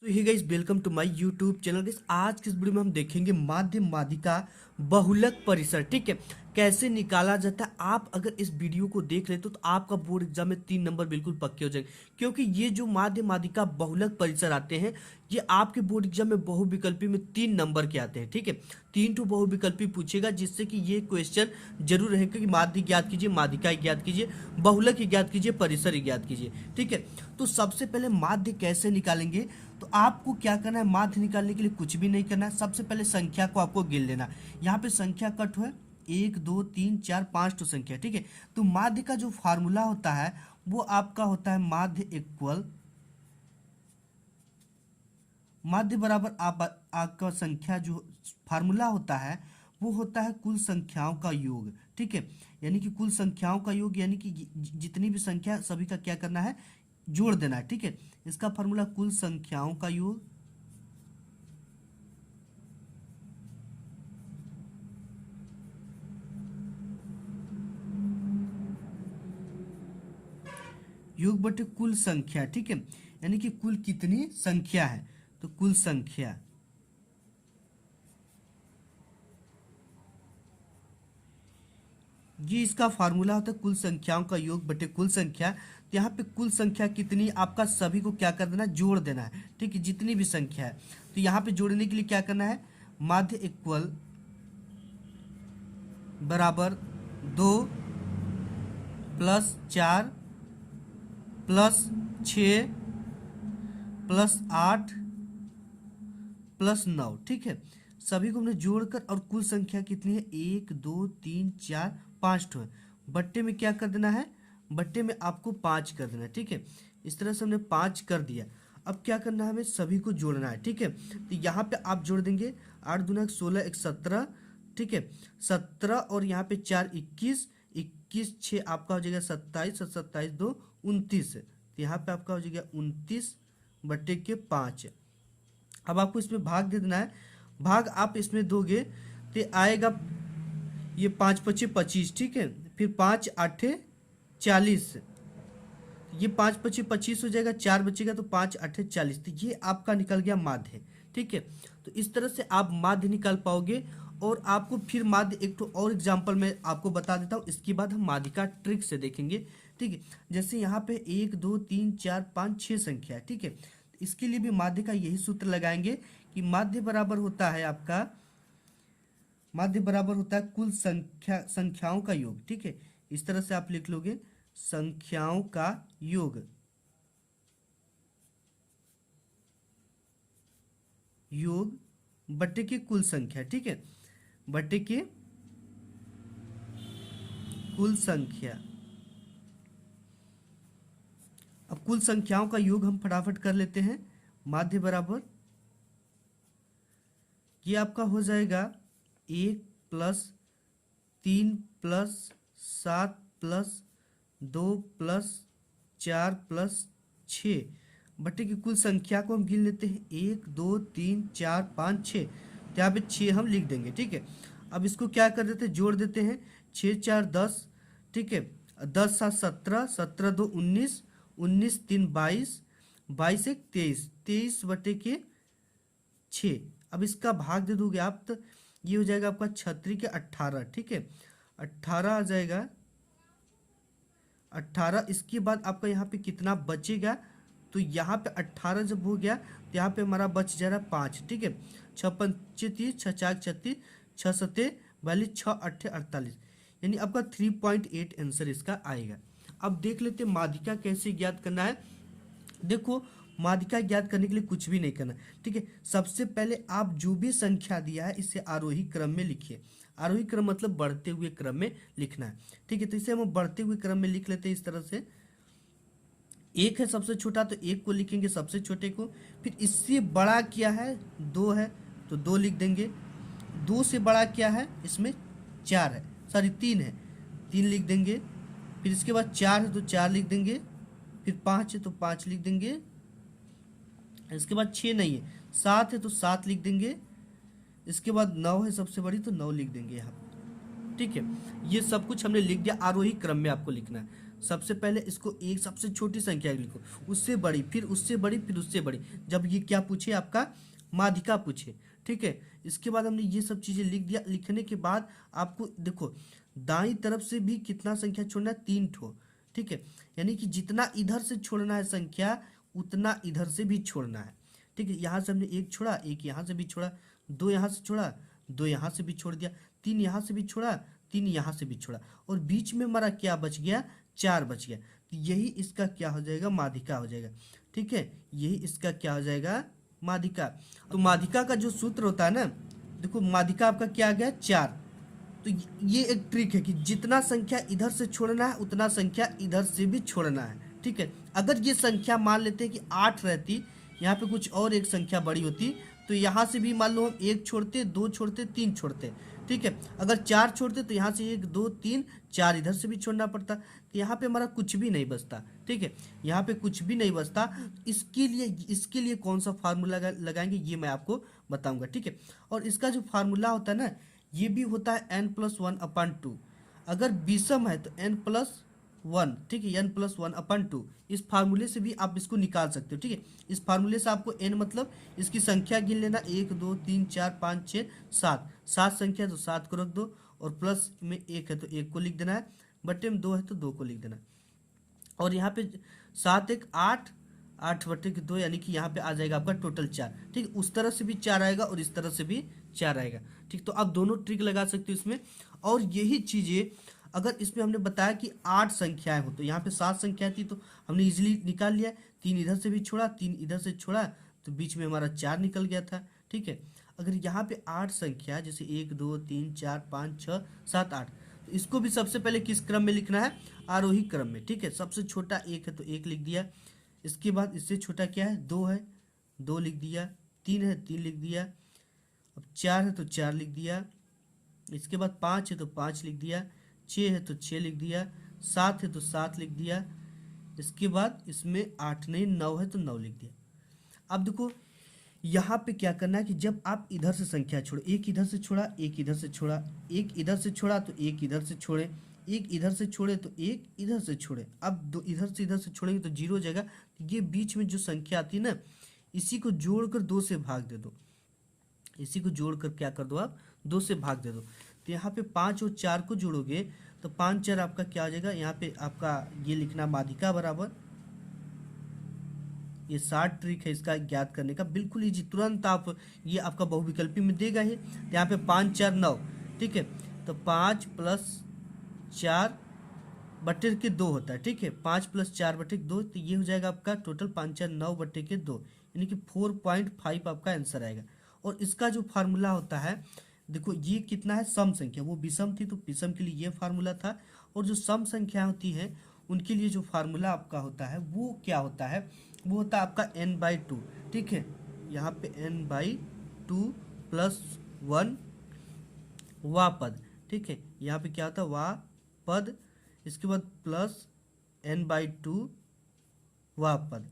तो hey guys, welcome to my YouTube channel. Guys, आज की इस वीडियो में हम देखेंगे माध्य माध्यिका बहुलक परिसर। ठीक है, कैसे निकाला जाता है। आप अगर इस वीडियो को देख लेते तो आपका बोर्ड एग्जाम में 3 नंबर बिल्कुल पक्के हो जाएंगे, क्योंकि ये जो माध्य माध्यिका बहुलक परिसर आते हैं ये आपके बोर्ड एग्जाम में बहुविकल्पी में 3 नंबर के आते हैं। ठीक है, 3 बहुविकल्पी पूछेगा, जिससे कि ये क्वेश्चन जरूर रहेगा कि माध्य ज्ञात कीजिए, माध्यिका ज्ञात कीजिए, बहुलक ज्ञात कीजिए, परिसर ज्ञात कीजिए। ठीक है, तो सबसे पहले माध्य कैसे निकालेंगे। तो आपको क्या करना है, माध्य निकालने के लिए कुछ भी नहीं करना है। सबसे पहले संख्या को आपको गिन लेना। यहाँ पे संख्या कट हुआ 1 2 3 4 5 तो संख्या। ठीक है, तो माध्य का जो फार्मूला होता है वो आपका होता है माध्य इक्वल माध्य बराबर आपका संख्या जो फार्मूला होता है वो होता है कुल संख्याओं का योग। ठीक है, यानी कि कुल संख्याओं का योग, यानी कि जितनी भी संख्या सभी का क्या करना है, जोड़ देना है। ठीक है, इसका फार्मूला कुल संख्याओं का योग योग बटे कुल संख्या। ठीक है, यानी कि कुल कितनी संख्या है, तो कुल संख्या। ये इसका फार्मूला होता है कुल संख्याओं का योग बटे कुल संख्या। तो यहाँ पे कुल संख्या कितनी, आपका सभी को क्या कर देना है, जोड़ देना है। ठीक है, जितनी भी संख्या है तो यहाँ पे जोड़ने के लिए क्या करना है, माध्य इक्वल बराबर 2 प्लस 4 प्लस 6 प्लस 8 प्लस 9। ठीक है, सभी को हमने जोड़कर, और कुल संख्या कितनी है, 1 2 3 4 5 तो है। बट्टे में क्या कर देना है, बट्टे में आपको 5 कर देना है। ठीक है, इस तरह से हमने 5 कर दिया। अब क्या करना है, हमें सभी को जोड़ना है। ठीक है, तो यहाँ पे आप जोड़ देंगे 8 दूना 16 1 17। ठीक है, 17 और यहाँ पे 4 21, 21 6 आपका हो जाएगा 27, 27 2 29। तो यहाँ पे आपका हो जाएगा 29 बट्टे के 5। अब आपको इसमें भाग दे देना है। भाग आप इसमें दोगे तो आएगा ये 5 पचे 25। ठीक है, फिर 5 आठे 40, ये 5 पचे 25 हो जाएगा, 4 बचेगा तो 5 आठे 40। तो ये आपका निकल गया माध्य। ठीक है, तो इस तरह से आप माध्य निकाल पाओगे। और आपको फिर माध्य एक तो और एग्जाम्पल में आपको बता देता हूँ, इसके बाद हम माध्य का ट्रिक से देखेंगे। ठीक है, जैसे यहाँ पे 1 2 3 4 5 6 संख्या है। ठीक है, इसके लिए भी माध्य का यही सूत्र लगाएंगे कि माध्य बराबर होता है आपका, माध्य बराबर होता है कुल संख्याओं का योग। ठीक है, इस तरह से आप लिख लोगे संख्याओं का योग, योग बट्टे की कुल संख्या। ठीक है, बट्टे की कुल संख्या। अब कुल संख्याओं का योग हम फटाफट कर लेते हैं। माध्य बराबर ये आपका हो जाएगा 1 plus 3 plus 7 plus 2 plus 4 plus 6 बटे की कुल संख्या को हम गिन लेते हैं 1 2 3 4 5 6। तो यहाँ पे 6 हम लिख देंगे। ठीक है, अब इसको क्या कर देते हैं, जोड़ देते हैं। 6 4 10। ठीक है, 10 7 17, 17 2 19, 19 3 22, 22 1 23, 23 बटे के 6। अब इसका भाग दे दोगे आप तो ये हो जाएगा आपका 36 के 18। ठीक है, 18 आ जाएगा, 18। इसके बाद आपका यहाँ पे कितना बचेगा, तो यहाँ पे 18 जब हो गया तो यहाँ पे हमारा बच जा रहा है 5। ठीक है, 6 पंचे 30, 6 चार 36, 6 सत्ते 42, 6 अट्ठे 48, यानी आपका 3.8 आंसर इसका आएगा। अब देख लेते हैं माध्यिका कैसे ज्ञात करना है। देखो, माध्यिका ज्ञात करने के लिए कुछ भी नहीं करना। ठीक है, सबसे पहले आप जो भी संख्या दिया है इसे आरोही क्रम में लिखिए। आरोही क्रम मतलब बढ़ते हुए क्रम में लिखना है। ठीक है, तो इसे हम बढ़ते हुए क्रम में लिख लेते हैं इस तरह से। 1 है सबसे छोटा तो 1 को लिखेंगे सबसे छोटे को, फिर इससे बड़ा क्या है 2 है तो 2 लिख देंगे। 2 से बड़ा क्या है, इसमें 4 है, सॉरी 3 है, 3 लिख देंगे। फिर इसके बाद 4 है तो 4 लिख देंगे। फिर 5 है तो 5 लिख देंगे। इसके बाद 6 नहीं है, 7 है तो 7 लिख देंगे। इसके बाद 9 है सबसे बड़ी तो 9 लिख देंगे यहाँ पे। ठीक है, ये सब कुछ हमने लिख दिया, आरोही क्रम में आपको लिखना है। सबसे पहले इसको एक सबसे छोटी संख्या लिखो, उससे बड़ी, फिर उससे बड़ी, फिर उससे बड़ी, जब ये क्या पूछे आपका माध्यिका पूछे, ठीक है। इसके बाद हमने ये सब चीज़ें लिख दिया। लिखने के बाद आपको देखो दाईं तरफ से भी कितना संख्या छोड़ना है, 3 ठो, ठीक है। यानी कि जितना इधर से छोड़ना है संख्या उतना इधर से भी छोड़ना है, ठीक है। यहाँ से हमने एक छोड़ा, एक यहाँ से भी छोड़ा, दो यहाँ से छोड़ा, दो यहाँ से भी छोड़ दिया, तीन यहाँ से भी छोड़ा, तीन यहाँ से भी छोड़ा, और बीच में हमारा क्या बच गया, 4 बच गया। तो यही इसका क्या हो जाएगा, माध्यिका हो जाएगा, ठीक है। यही इसका क्या हो जाएगा, माध्यिका। तो माध्यिका का जो सूत्र होता है ना, देखो माध्यिका आपका क्या आ गया, 4। तो ये एक ट्रिक है कि जितना संख्या इधर से छोड़ना है उतना संख्या इधर से भी छोड़ना है, ठीक है। अगर ये संख्या मान लेते हैं कि 8 रहती, यहाँ पे कुछ और एक संख्या बड़ी होती, तो यहाँ से भी मान लो हम 1 छोड़ते, 2 छोड़ते, 3 छोड़ते, ठीक है। अगर 4 छोड़ते तो यहाँ से 1 2 3 4 इधर से भी छोड़ना पड़ता, तो यहाँ पे हमारा कुछ भी नहीं बचता, ठीक है। यहाँ पे कुछ भी नहीं बचता। इसके लिए कौन सा फार्मूला लगाएंगे ये मैं आपको बताऊंगा, ठीक है। और इसका जो फार्मूला होता है ना, ये भी होता है n+1/2। अगर विषम है तो n+1, ठीक है, n+1/2। इस फार्मूले से भी आप इसको निकाल सकते हो, ठीक है। इस फार्मूले से आपको n मतलब इसकी संख्या गिन लेना, 1 2 3 4 5 6 7, 7 संख्या है तो 7 को रख दो, और प्लस में 1 है तो 1 को लिख देना है, बटे में 2 है तो 2 को लिख देना है। और यहाँ पे 7 1 8, 8/2, यानी कि यहाँ पे आ जाएगा आपका टोटल 4, ठीक। उस तरह से भी 4 आएगा और इस तरह से भी 4 आएगा, ठीक। तो आप दोनों ट्रिक लगा सकते हो इसमें। और यही चीज़ें अगर इसमें हमने बताया कि 8 संख्याएं हो, तो यहाँ पे 7 संख्या थी तो हमने इजीली निकाल लिया, 3 इधर से भी छोड़ा, 3 इधर से छोड़ा, तो बीच में हमारा 4 निकल गया था, ठीक है। अगर यहाँ पे 8 संख्या जैसे 1 2 3 4 5 6 7 8, तो इसको भी सबसे पहले किस क्रम में लिखना है, आरोही क्रम में, ठीक है। सबसे छोटा 1 है तो 1 लिख दिया, इसके बाद इससे छोटा क्या है, 2 है, 2 लिख दिया, 3 है 3 लिख दिया, अब 4 है तो 4 लिख दिया, इसके बाद 5 है तो 5 लिख दिया, 6 है तो 6 लिख दिया, 7 है तो 7 लिख दिया, इसके बाद इसमें 8 नहीं 9 है तो 9 लिख दिया। अब देखो यहाँ पे क्या करना है कि जब आप इधर से संख्या छोड़ो, एक इधर से छोड़ा, एक इधर से छोड़ा, एक इधर से छोड़ा तो एक इधर से छोड़े, एक इधर से छोड़े तो एक इधर से छोड़े। अब दो इधर से छोड़ेंगे तो 0 हो जाएगा। ये बीच में जो संख्या आती है ना, इसी को जोड़कर 2 से भाग दे दो, इसी को जोड़कर क्या कर दो आप, 2 से भाग दे दो। तो यहाँ पे 5 और 4 को जोड़ोगे तो 5 4 आपका क्या आ जाएगा, यहाँ पे आपका ये लिखना माध्यिका बराबर, ये 60 ट्रिक है इसका ज्ञात करने का, बिल्कुल इजी, तुरंत आप ये आपका बहुविकल्पी में देगा ही। तो यहाँ पे 5 4 9, ठीक है। तो 5 + 4 बटे के 2 होता है, ठीक है। 5 + 4 बटे 2, तो ये हो जाएगा आपका टोटल 5 4 9 बटे के 2, यानी कि 4.5 आपका आंसर आएगा। और इसका जो फार्मूला होता है, देखो ये कितना है, सम संख्या, वो विषम थी तो विषम के लिए ये फार्मूला था, और जो सम संख्या होती है उनके लिए जो फार्मूला आपका होता है वो क्या होता है, वो होता है आपका n/2, ठीक है। यहाँ पे n/2 + 1 वा पद, ठीक है। यहाँ पे क्या होता है, वा पद, इसके बाद प्लस n/2 वा पद,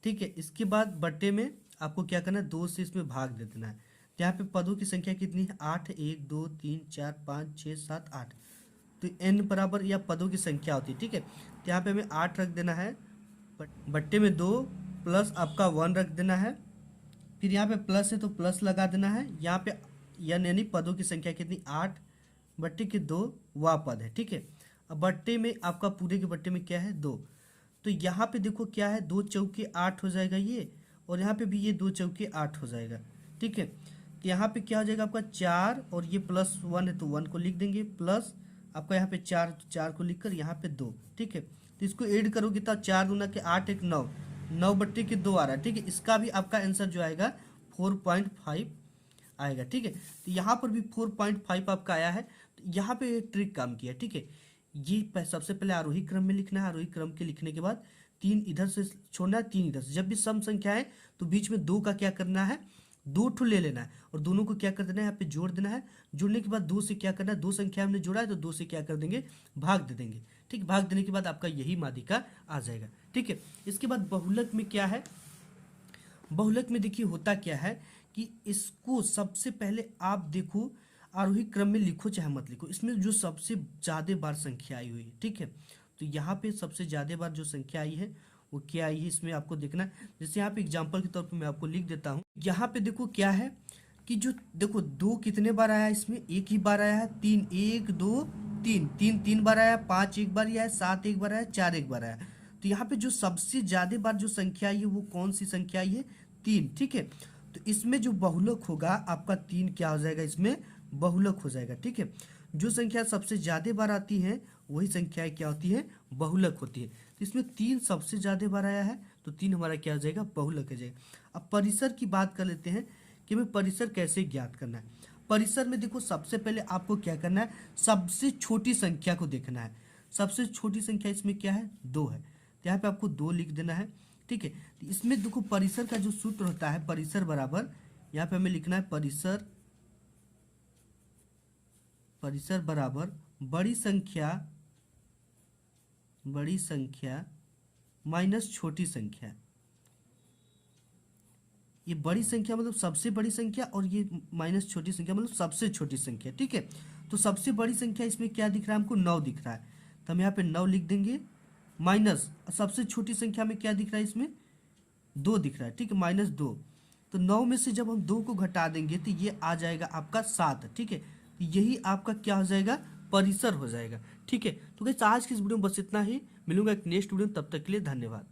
ठीक है। इसके बाद बट्टे में आपको क्या करना है, 2 से इसमें भाग दे देना है। तो यहाँ पे पदों की संख्या कितनी है, 8, 1 2 3 4 5 6 7 8, तो n बराबर या पदों की संख्या होती है, ठीक है। तो यहाँ पे हमें 8 रख देना है, बट्टे में 2 प्लस आपका 1 रख देना है, फिर यहाँ पे प्लस है तो प्लस लगा देना है। यहाँ पे यानी पदों की संख्या कितनी, 8 बट्टे के 2 वा पद है, ठीक है। अब बट्टे में आपका पूरे के बट्टे में क्या है, 2, तो यहाँ पे देखो क्या है, 2 चौके 8 हो जाएगा ये, और यहाँ पे भी ये 2 चौके 8 हो जाएगा, ठीक है। तो यहाँ पे क्या हो जाएगा आपका 4, और ये +1 है तो 1 को लिख देंगे, प्लस आपका यहाँ पे 4 तो 4 को लिखकर यहाँ पे 2, ठीक है। तो इसको ऐड करोगे तो 4 दूना के 8 1 9, 9 बट्टे के 2 आ रहा है, ठीक है। इसका भी आपका आंसर जो आएगा 4.5 आएगा, ठीक है। तो यहाँ पर भी 4.5 आपका आया है। तो यहाँ पे एक ट्रिक काम किया, ठीक है। ये सबसे पहले आरोही क्रम में लिखना है, आरोही क्रम के लिखने के बाद 3 इधर से छोड़ना है, 3 इधर से। जब भी सम संख्या है तो बीच में 2 का क्या करना है, 2 ठो ले लेना है, और दोनों को क्या कर देना है, यहाँ पे जोड़ देना है। जोड़ने के बाद 2 से क्या करना है, 2 संख्या हमने जोड़ा है तो 2 से क्या कर देंगे, भाग दे देंगे, ठीक। भाग देने के बाद आपका यही माध्यिका आ जाएगा, ठीक है। इसके बाद बहुलक में क्या है, बहुलक में देखिए होता क्या है कि इसको सबसे पहले आप देखो, आरोही क्रम में लिखो चाहे मत लिखो, इसमें जो सबसे ज़्यादा बार संख्या आई हुई है, ठीक है, तो यहाँ पे सबसे ज़्यादा बार जो संख्या आई है वो क्या आई है, इसमें आपको देखना है। जैसे यहाँ पे एग्जाम्पल के तौर पे मैं आपको लिख देता हूँ। यहाँ पे देखो क्या है कि जो देखो 2 कितने बार आया है, इसमें एक ही बार आया है, 3, 1 2 3, 3 3 बार आया, 5 एक बार आया है, 7 एक बार आया, 4 एक बार आया। तो यहाँ पे जो सबसे ज़्यादा बार जो संख्या आई है वो कौन सी संख्या आई है, 3, ठीक है। तो इसमें जो बहुलक होगा आपका 3 क्या हो जाएगा, इसमें बहुलक हो जाएगा, ठीक है। जो संख्या सबसे ज़्यादा बार आती है वही संख्या क्या होती है, बहुलक होती है। तो इसमें 3 सबसे ज़्यादा बार आया है तो 3 हमारा क्या हो जाएगा, बहुलक हो जाएगा। अब परिसर की बात कर लेते हैं कि हमें परिसर कैसे ज्ञात करना है। परिसर में देखो सबसे पहले आपको क्या करना है, सबसे छोटी संख्या को देखना है। सबसे छोटी संख्या इसमें क्या है, 2 है, तो यहाँ पे आपको 2 लिख देना है, ठीक है। तो इसमें देखो परिसर का जो सूत्र होता है, परिसर बराबर, यहाँ पे हमें लिखना है परिसर, परिसर बराबर बड़ी संख्या माइनस छोटी संख्या। ये बड़ी संख्या मतलब सबसे बड़ी संख्या और ये माइनस छोटी संख्या मतलब सबसे छोटी संख्या, ठीक है। तो सबसे बड़ी संख्या इसमें क्या दिख रहा है, हमको 9 दिख रहा है, तो हम यहाँ पे 9 लिख देंगे, माइनस सबसे छोटी संख्या में क्या दिख रहा है, इसमें 2 दिख रहा है, ठीक है, -2। तो 9 में से जब हम 2 को घटा देंगे तो ये आ जाएगा आपका 7, ठीक है। तो यही आपका क्या हो जाएगा, परिसर हो जाएगा, ठीक है। तो गाइस आज की इस वीडियो में बस इतना ही, मिलूंगा एक नेक्स्ट वीडियो, तब तक के लिए धन्यवाद।